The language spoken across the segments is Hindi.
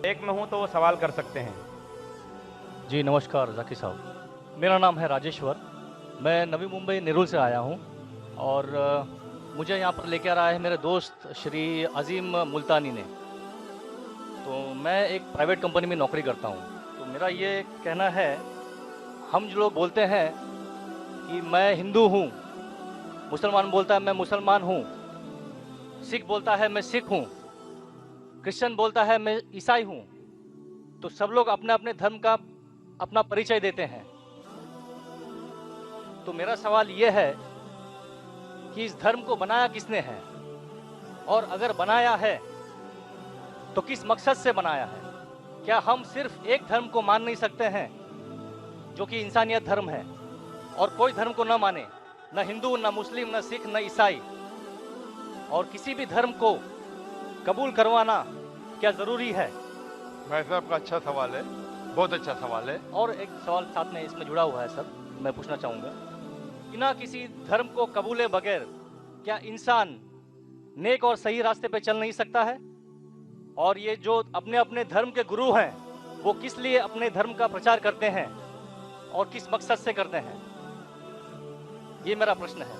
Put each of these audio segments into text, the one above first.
एक में हूँ तो वो सवाल कर सकते हैं। जी नमस्कार ज़ाकी साहब, मेरा नाम है राजेश्वर। मैं नवी मुंबई नेरुल से आया हूँ और मुझे यहाँ पर लेकर आया है मेरे दोस्त श्री अज़ीम मुल्तानी ने। तो मैं एक प्राइवेट कंपनी में नौकरी करता हूँ। तो मेरा ये कहना है, हम जो लोग बोलते हैं कि मैं हिंदू हूँ, मुसलमान बोलता है मैं मुसलमान हूँ, सिख बोलता है मैं सिख हूँ, क्रिश्चियन बोलता है मैं ईसाई हूँ। तो सब लोग अपने अपने धर्म का अपना परिचय देते हैं। तो मेरा सवाल ये है कि इस धर्म को बनाया किसने है, और अगर बनाया है तो किस मकसद से बनाया है। क्या हम सिर्फ एक धर्म को मान नहीं सकते हैं जो कि इंसानियत धर्म है, और कोई धर्म को न माने, न हिंदू, न मुस्लिम, न सिख, न ईसाई, और किसी भी धर्म को कबूल करवाना क्या ज़रूरी है? भाई साहब का अच्छा सवाल है, बहुत अच्छा सवाल है। और एक सवाल साथ में इसमें जुड़ा हुआ है सर, मैं पूछना चाहूँगा, बिना किसी धर्म को कबूले बगैर क्या इंसान नेक और सही रास्ते पे चल नहीं सकता है? और ये जो अपने अपने धर्म के गुरु हैं, वो किस लिए अपने धर्म का प्रचार करते हैं और किस मकसद से करते हैं? ये मेरा प्रश्न है।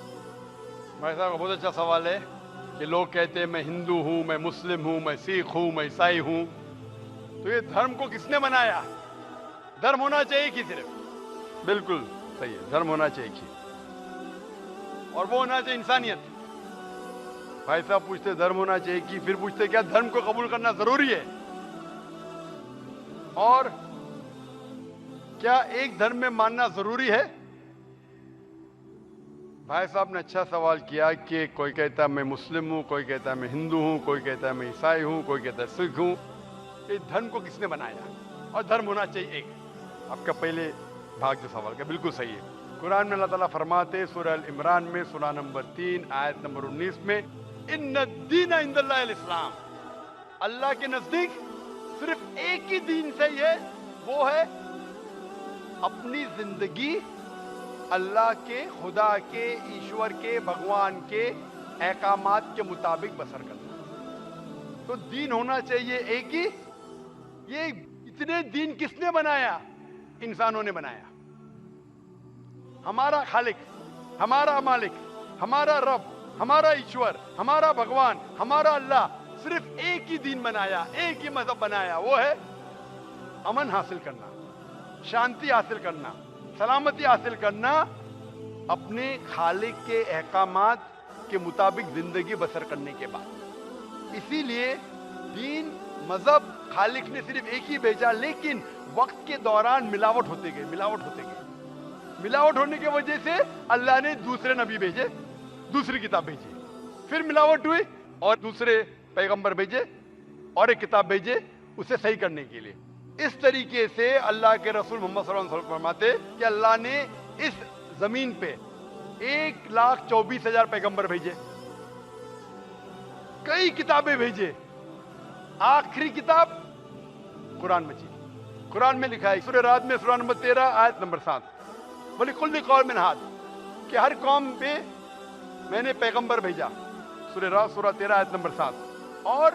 भाई साहब का बहुत अच्छा सवाल है कि लोग कहते हैं मैं हिंदू हूँ, मैं मुस्लिम हूँ, मैं सिख हूँ, मैं ईसाई हूँ। तो ये धर्म को किसने बनाया? धर्म होना चाहिए कि सिर्फ, बिल्कुल सही है, धर्म होना चाहिए कि, और वो होना चाहिए इंसानियत। भाई साहब पूछते धर्म होना चाहिए कि, फिर पूछते क्या धर्म को कबूल करना जरूरी है, और क्या एक धर्म में मानना जरूरी है? भाई साहब ने अच्छा सवाल किया कि कोई कहता है मैं मुस्लिम हूं, कोई कहता है मैं हिंदू हूं, कोई कहता है मैं ईसाई हूं, कोई कहता है सिख हूं। ये धर्म को किसने बनाया? और धर्म होना चाहिए एक। आपका पहले भाग जो सवाल का बिल्कुल सही है। कुरान में अल्लाह ताला फरमाते सूरह अल इमरान में सूरह नंबर 3 आयत नंबर 19 में, इन्ना दीन इंदल्लाहिल इस्लाम, अल्लाह के नजदीक सिर्फ एक ही दीन सही है, वो है अपनी जिंदगी अल्लाह के, खुदा के, ईश्वर के, भगवान के अहकामात के मुताबिक बसर करना। तो दीन होना चाहिए एक ही। ये इतने दीन किसने बनाया? इंसानों ने बनाया। हमारा खालिक, हमारा मालिक, हमारा रब, हमारा ईश्वर, हमारा भगवान, हमारा अल्लाह सिर्फ एक ही दीन बनाया, एक ही मजहब बनाया, वो है अमन हासिल करना, शांति हासिल करना, सलामती हासिल करना, अपने खालिक के अहकामात के मुताबिक जिंदगी बसर करने के बाद। इसीलिए दीन, मजहब खालिक ने सिर्फ एक ही भेजा, लेकिन वक्त के दौरान मिलावट होते गए, मिलावट होते गए। मिलावट होने की वजह से अल्लाह ने दूसरे नबी भेजे, दूसरी किताब भेजी, फिर मिलावट हुई और दूसरे पैगंबर भेजे और एक किताब भेजे उसे सही करने के लिए। इस तरीके से अल्लाह के रसूल मोहम्मद सल्लल्लाहु अलैहि वसल्लम फरमाते कि अल्लाह ने इस जमीन पे 1,24,000 पैगंबर भेजे, कई किताबें भेजे। आखिरी किताब कुरान मजीद। कुरान में लिखा है सूरह राद में सूरह नंबर 13 आयत नंबर 7, बोले कुल्ली कौम हाद, कि हर कौम पे मैंने पैगंबर भेजा। सूरह राद सूरह 13 आयत नंबर 7, और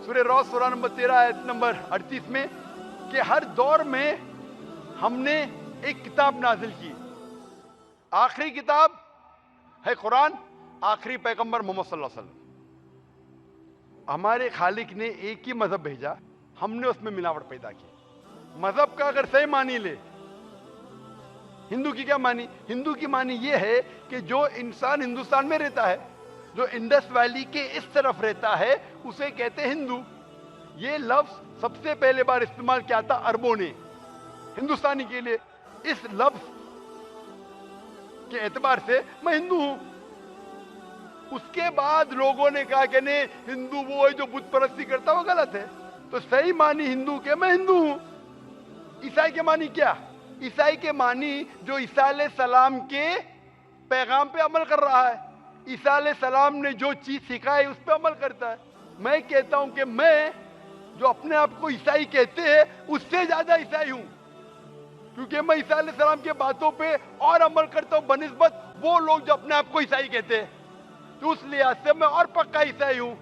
सूरह राद सूरह नंबर 13 आयत नंबर 38 में कि हर दौर में हमने एक किताब नाजिल की। आखिरी किताब है कुरान, आखिरी पैगंबर मोहम्मद सल्लल्लाहु अलैहि वसल्लम। हमारे खालिक ने एक ही मजहब भेजा, हमने उसमें मिलावट पैदा की। मजहब का अगर सही मानी ले, हिंदू की क्या मानी? हिंदू की मानी ये है कि जो इंसान हिंदुस्तान में रहता है, जो इंडस वैली के इस तरफ रहता है, उसे कहते हैं हिंदू। ये लफ्ज सबसे पहले बार इस्तेमाल किया था अरबों ने हिंदुस्तानी के लिए। इस लफ्ज के एतबार से मैं हिंदू हूं। उसके बाद लोगों ने कहा कि नहीं, हिंदू वो है जो बुत परस्ती करता, वो गलत है। तो सही मानी हिंदू के मैं हिंदू हूं। ईसाई के मानी क्या? ईसाई के मानी जो ईसा अलैहिस्सलाम के पैगाम पे अमल कर रहा है, ईसा अलैहिस्सलाम ने जो चीज सिखाई उस पर अमल करता है। मैं कहता हूं कि मैं जो अपने आप को ईसाई कहते हैं उससे ज्यादा ईसाई हूं, क्योंकि मैं ईसा अलैहिस्सलाम के बातों पे और अमल करता हूं बनिस्बत वो लोग जो अपने आप को ईसाई कहते हैं। तो उस लिहाज से मैं और पक्का ईसाई हूं।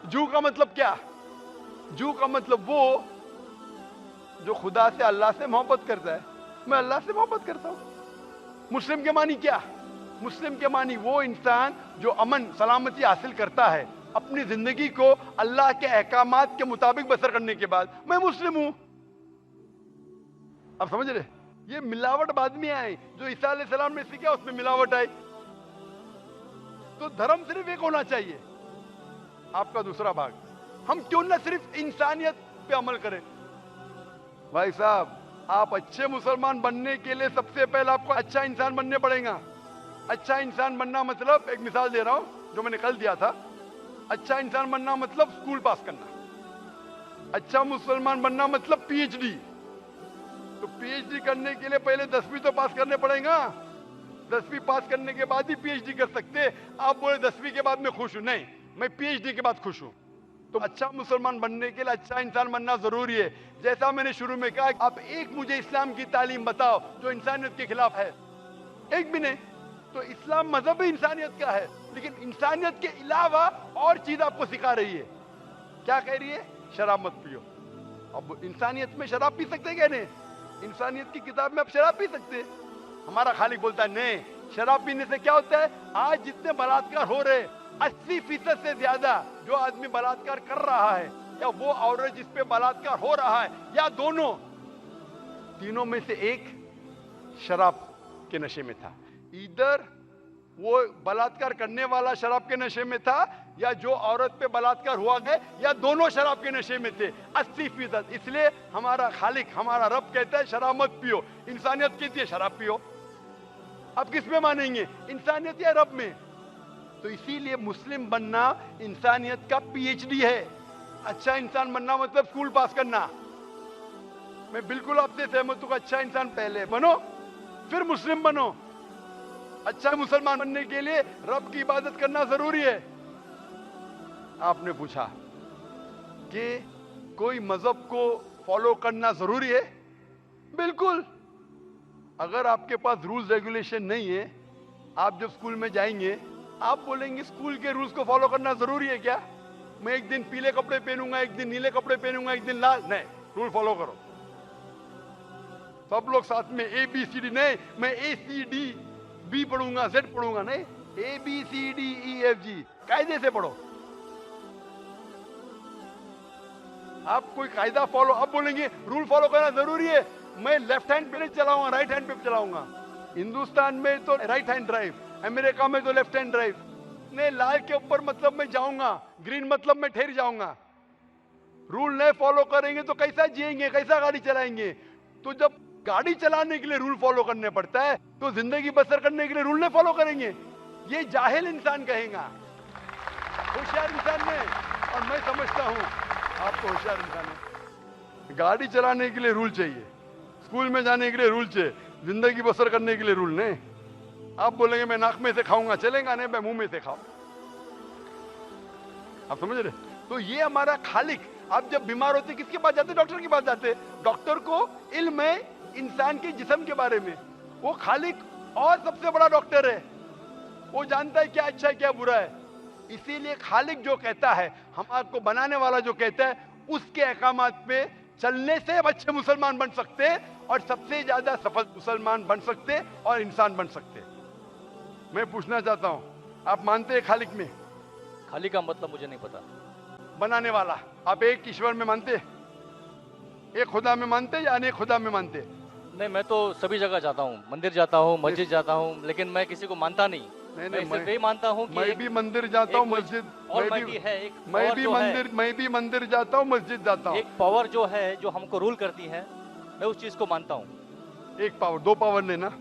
जू का मतलब क्या? जू का मतलब वो जो खुदा से, अल्लाह से मोहब्बत करता है। मैं अल्लाह से मोहब्बत करता हूं। मुस्लिम के मानी क्या? मुस्लिम के मानी वो इंसान जो अमन सलामती हासिल करता है अपनी जिंदगी को अल्लाह के अहकामात के मुताबिक बसर करने के बाद। मैं मुस्लिम हूं। आप समझ रहे? ये मिलावट बाद में आई, जो ईसा अलैहिस्सलाम ने सीखा उसमें मिलावट आई। तो धर्म सिर्फ एक होना चाहिए। आपका दूसरा भाग, हम क्यों ना सिर्फ इंसानियत पे अमल करें। भाई साहब, आप अच्छे मुसलमान बनने के लिए सबसे पहले आपको अच्छा इंसान बनने पड़ेगा। अच्छा इंसान बनना मतलब, एक मिसाल दे रहा हूं जो मैंने कल दिया था। अच्छा इंसान बनना मतलब स्कूल पास करना। अच्छा मुसलमान बनना मतलब पीएचडी। तो पीएचडी करने के लिए पहले 10वीं तो पास करने पड़ेगा। 10वीं पास करने के बाद ही पीएचडी कर सकते। आप बोले 10वीं के बाद मैं खुश हूं, नहीं, मैं पीएचडी के बाद खुश हूं। तो अच्छा मुसलमान बनने के लिए अच्छा इंसान बनना जरूरी है। जैसा मैंने शुरू में कहा, आप एक मुझे इस्लाम की तालीम बताओ जो इंसानियत के खिलाफ है, एक भी नहीं। तो इस्लाम मजहब ही इंसानियत का है, लेकिन इंसानियत के अलावा और चीज आपको सिखा रही है। क्या कह रही है? शराब मत पियो। अब इंसानियत में शराब पी सकते क्या? नहीं। इंसानियत की किताब में आप शराब पी सकते। हमारा खालिक बोलता है नहीं, शराब पीने से क्या होता है? आज जितने बलात्कार हो रहे, 80% से ज्यादा जो आदमी बलात्कार कर रहा है, या वो औरत जिस पे बलात्कार हो रहा है, या दोनों, तीनों में से एक शराब के नशे में था। इधर वो बलात्कार करने वाला शराब के नशे में था, या जो औरत पे बलात्कार हुआ गया, या दोनों शराब के नशे में थे, 80%। इसलिए हमारा खालिक, हमारा रब कहता है शराब मत पियो। इंसानियत कहती है शराब पियो। आप किस में मानेंगे, इंसानियत या रब में? तो इसीलिए मुस्लिम बनना इंसानियत का पीएचडी है। अच्छा इंसान बनना मतलब स्कूल पास करना। मैं बिल्कुल आपसे सहमत हूं। अच्छा इंसान पहले बनो, फिर मुस्लिम बनो। अच्छा मुसलमान बनने के लिए रब की इबादत करना जरूरी है। आपने पूछा कि कोई मजहब को फॉलो करना जरूरी है? बिल्कुल। अगर आपके पास रूल्स रेगुलेशन नहीं है, आप जब स्कूल में जाएंगे आप बोलेंगे स्कूल के रूल्स को फॉलो करना जरूरी है क्या? मैं एक दिन पीले कपड़े पहनूंगा, एक दिन नीले कपड़े पहनूंगा, एक दिन लाल, नहीं, रूल फॉलो करो। सब लोग साथ में ABCD, नहीं मैं ACD B पढ़ूंगा, Z पढ़ूंगा, नहीं, ABCDEFG कायदे से पढ़ो। आप कोई कायदा फॉलो, आप बोलेंगे रूल फॉलो करना जरूरी है, मैं लेफ्ट हैंड पे नहीं चलाऊंगा, राइट हैंड पे चलाऊंगा। हिंदुस्तान में तो राइट हैंड ड्राइव, अमेरिका में तो लेफ्ट हैंड ड्राइव। नहीं, लाल के ऊपर मतलब मैं जाऊंगा, ग्रीन मतलब मैं ठहर जाऊंगा। रूल नहीं फॉलो करेंगे तो कैसा जिएंगे, कैसा गाड़ी चलाएंगे? तो जब गाड़ी चलाने के लिए रूल फॉलो करने पड़ता है, तो जिंदगी बसर करने के लिए रूल नहीं फॉलो करेंगे? ये जाहिल इंसान कहेगा। होशियार इंसान में, और मैं समझता हूं आप तो होशियार इंसान है। गाड़ी चलाने के लिए रूल चाहिए, स्कूल में जाने के लिए रूल चाहिए, जिंदगी बसर करने के लिए रूल नहीं। आप बोलेंगे मैं नाक में से खाऊंगा, चलेगा नहीं, मैं मुंह में से खाऊं। आप समझ रहे? तो ये हमारा खालिक। आप जब बीमार होते किसके पास जाते? डॉक्टर के पास जाते। डॉक्टर को इल्म है इंसान के जिस्म के बारे में। वो खालिक और सबसे बड़ा डॉक्टर है, वो जानता है क्या अच्छा है क्या बुरा है। इसीलिए खालिक जो कहता है, हम आपको बनाने वाला जो कहता है, उसके अहकामात पे चलने से अच्छे मुसलमान बन सकते और सबसे ज्यादा सफल मुसलमान बन सकते और इंसान बन सकते। मैं पूछना चाहता हूं, आप मानते हैं खालिक में? खालिक का मतलब मुझे नहीं पता। बनाने वाला। आप एक ईश्वर में मानते, एक खुदा में मानते या अनेक खुदा में मानते? नहीं, मैं तो सभी जगह जाता हूँ, मंदिर जाता हूँ, मस्जिद जाता हूँ, लेकिन मैं किसी को मानता नहीं। नहीं, मैं सिर्फ यही मानता हूँ कि मैं भी मंदिर जाता हूँ, मस्जिद, मैं भी मंदिर जाता हूँ, मस्जिद जाता हूँ। एक पावर जो है, जो हमको रूल करती है, मैं उस चीज को मानता हूँ। एक पावर, दो पावर नहीं ना?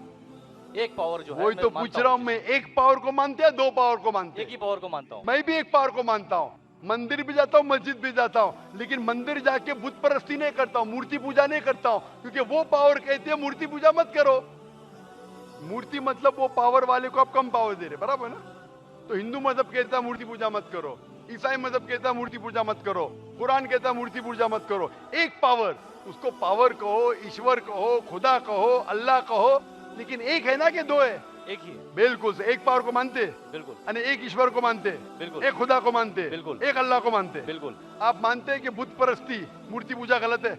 एक पावर जो है, वही तो पूछ रहा हूँ मैं, एक पावर को मानते हैं, दो पावर को मानते? एक ही पावर को मानता हूँ। मैं भी एक पावर को मानता हूँ। मंदिर भी जाता हूँ, मस्जिद भी जाता हूँ, लेकिन मंदिर जाके बुत परस्ती नहीं करता हूँ, मूर्ति पूजा नहीं करता हूँ, क्योंकि वो पावर कहती है मूर्ति पूजा मत करो। मूर्ति मतलब वो पावर वाले को आप कम पावर दे रहे, बराबर ना? तो हिंदू मजहब कहता है मूर्ति पूजा मत करो, ईसाई मजहब कहता है मूर्ति पूजा मत करो, कुरान कहता है मूर्ति पूजा मत करो। एक पावर, उसको पावर कहो, ईश्वर कहो, खुदा कहो, अल्लाह कहो, लेकिन एक है ना कि दो है? एक ही है। बिल्कुल से एक पावर को मानते, बिल्कुल यानी एक ईश्वर को मानते, बिल्कुल। एक खुदा को मानते, बिल्कुल। एक अल्लाह को मानते। बिल्कुल। आप मानते हैं कि बुत परस्ती, मूर्ति पूजा गलत है?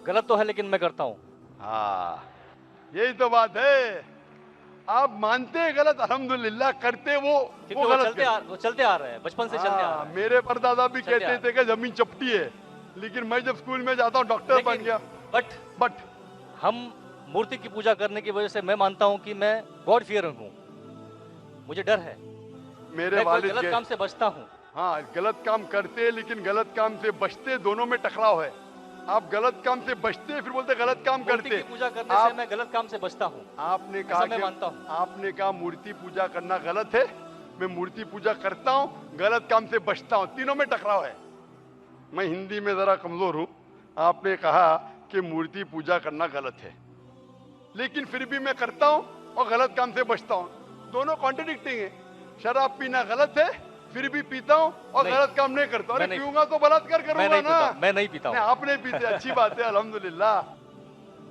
गलत तो है लेकिन मैं करता हूँ। हाँ, यही तो बात है। आप मानते हैं गलत, अल्हम्दुलिल्लाह, करते वो गलत वो चलते आ रहे हैं, बचपन से चलते आ रहा है। मेरे परदादा भी चलते कहते थे कि जमीन चपटी है, लेकिन मैं जब स्कूल में जाता हूँ डॉक्टर बन गया। बट हम मूर्ति की पूजा करने की वजह से मैं मानता हूँ कि मैं गॉड फियरिंग हूँ, मुझे डर है, मेरे वालिद गलत काम से बचता हूँ। हाँ, गलत काम करते लेकिन गलत काम से बचते, दोनों में टकराव है। आप गलत काम से बचते फिर बोलते गलत काम करते। मूर्ति की पूजा करने से मैं गलत काम से बचता हूँ। आपने कहा मैं मानता हूँ। आपने कहा मूर्ति पूजा करना गलत है, मैं मूर्ति पूजा करता हूँ, गलत काम से बचता हूँ, तीनों में टकराव है। मैं हिंदी में जरा कमजोर हूँ। आपने कहा कि मूर्ति पूजा करना गलत है, लेकिन फिर भी मैं करता हूँ और गलत काम से बचता हूँ, दोनों कॉन्ट्रडिक्टिंग है। शराब पीना गलत है, फिर भी पीता हूँ और गलत काम नहीं करता। अरे पीऊंगा तो बलात्कार करूंगा ना। मैं नहीं पीता हूँ। आप नहीं पीते, अच्छी बात है, अल्हम्दुलिल्लाह।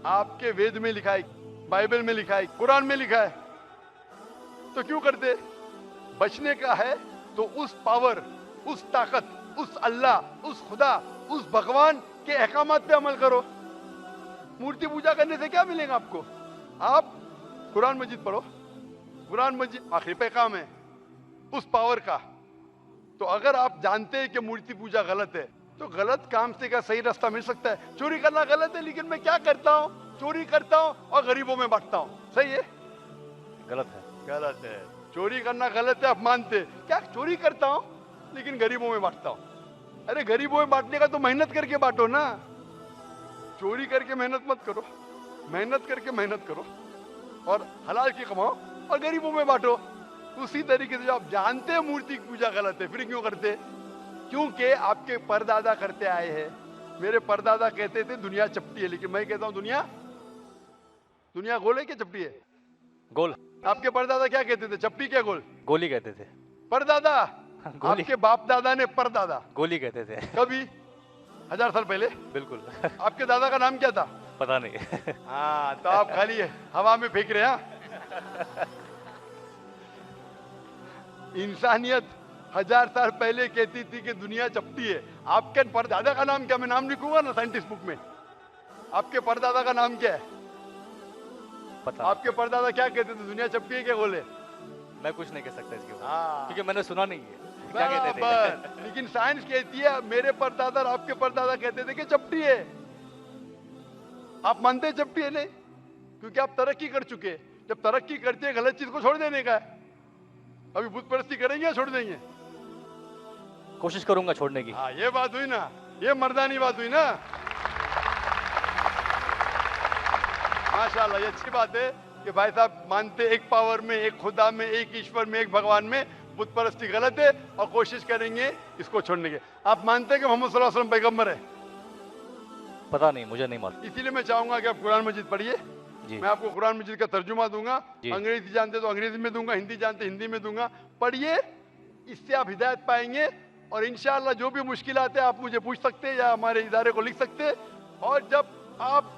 आपके वेद में लिखा है, बाइबल में लिखा है, कुरान में लिखा है, तो क्यों करते? बचने का है तो उस पावर, उस ताकत, उस अल्लाह, उस खुदा, उस भगवान के अहकामात पे अमल करो। मूर्ति पूजा करने से क्या मिलेगा आपको? आप कुरान मजीद पढ़ो, कुरान मजीद आखिरी पैगाम है उस पावर का। तो अगर आप जानते हैं कि मूर्ति पूजा गलत है, तो गलत काम से क्या सही रास्ता मिल सकता है? चोरी करना गलत है, लेकिन मैं क्या करता हूँ? चोरी करता हूँ और गरीबों में बांटता हूँ, सही है? गलत है। गलत है। चोरी करना गलत है, आप मानते। क्या चोरी करता हूँ लेकिन गरीबों में बांटता हूँ? अरे गरीबों में बांटने का तो मेहनत करके बांटो ना, चोरी करके मेहनत मत करो। मेहनत करके मेहनत करो और हलाल की कमाओ और गरीबों में बांटो। उसी तरीके से जो आप जानते हैं मूर्ति की पूजा गलत है, फिर क्यों करते? क्योंकि आपके परदादा करते आए हैं। मेरे परदादा कहते थे दुनिया चपटी है, लेकिन मैं कहता हूं दुनिया गोल है क्या चपटी है? गोल। आपके परदादा क्या कहते थे, चपटी क्या गोल? गोली कहते थे। परदादा? आपके बाप दादा ने परदादा गोली कहते थे। कभी 1000 साल पहले? बिल्कुल। आपके दादा का नाम क्या था? पता नहीं। हाँ, तो आप खाली हवा में फेंक रहे हैं। इंसानियत 1000 साल पहले कहती थी कि दुनिया चपटी है। आपके परदादा का नाम क्या? मैं नाम लिखूंगा ना साइंटिस्ट बुक में। आपके परदादा का नाम क्या है? पता। आपके परदादा क्या कहते थे, दुनिया चपटी है क्या बोले? मैं कुछ नहीं कह सकता इसके ऊपर, हाँ, क्योंकि मैंने सुना नहीं है क्या कहते थे। लेकिन साइंस कहती है मेरे परदादा और आपके परदादा कहते थे कि चपटी है। आप मानते हैं चपटी है? नहीं, क्योंकि आप तरक्की कर चुके। जब तरक्की करते हैं गलत चीज को छोड़ देने का है। अभी बुत परस्ती करेंगे या छोड़ देंगे? कोशिश करूंगा छोड़ने की। हाँ, ये बात हुई ना, ये मर्दानी बात हुई ना। माशाल्लाह, ये अच्छी बात है कि भाई साहब मानते एक पावर में, एक खुदा में, एक ईश्वर में, एक भगवान में। बुत परस्ती गलत है और कोशिश करेंगे इसको छोड़ने की। आप मानते हैं कि मोहम्मद सल्लल्लाहु अलैहि वसल्लम पैगंबर है? पता नहीं, मुझे नहीं मालूम। इसीलिए मैं चाहूंगा कि आप कुरान मजीद पढ़िए। मैं आपको कुरान मजीद का तर्जुमा दूंगा, अंग्रेजी जानते तो अंग्रेजी में दूंगा, हिंदी जानते हिंदी में दूंगा। पढ़िए, इससे आप हिदायत पाएंगे और इंशाअल्लाह जो भी मुश्किलात है आप मुझे पूछ सकते हैं या हमारे इदारे को लिख सकते हैं। और जब आप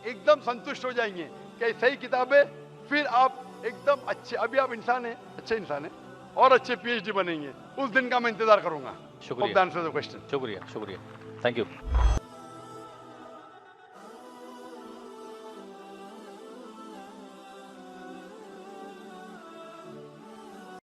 एकदम संतुष्ट हो जाएंगे कि सही किताब है, फिर आप एकदम अच्छे, अभी आप इंसान हैं, अच्छे इंसान हैं और अच्छे PhD बनेंगे। उस दिन का मैं इंतजार करूंगा। शुक्रिया। क्वेश्चन। शुक्रिया, थैंक यू।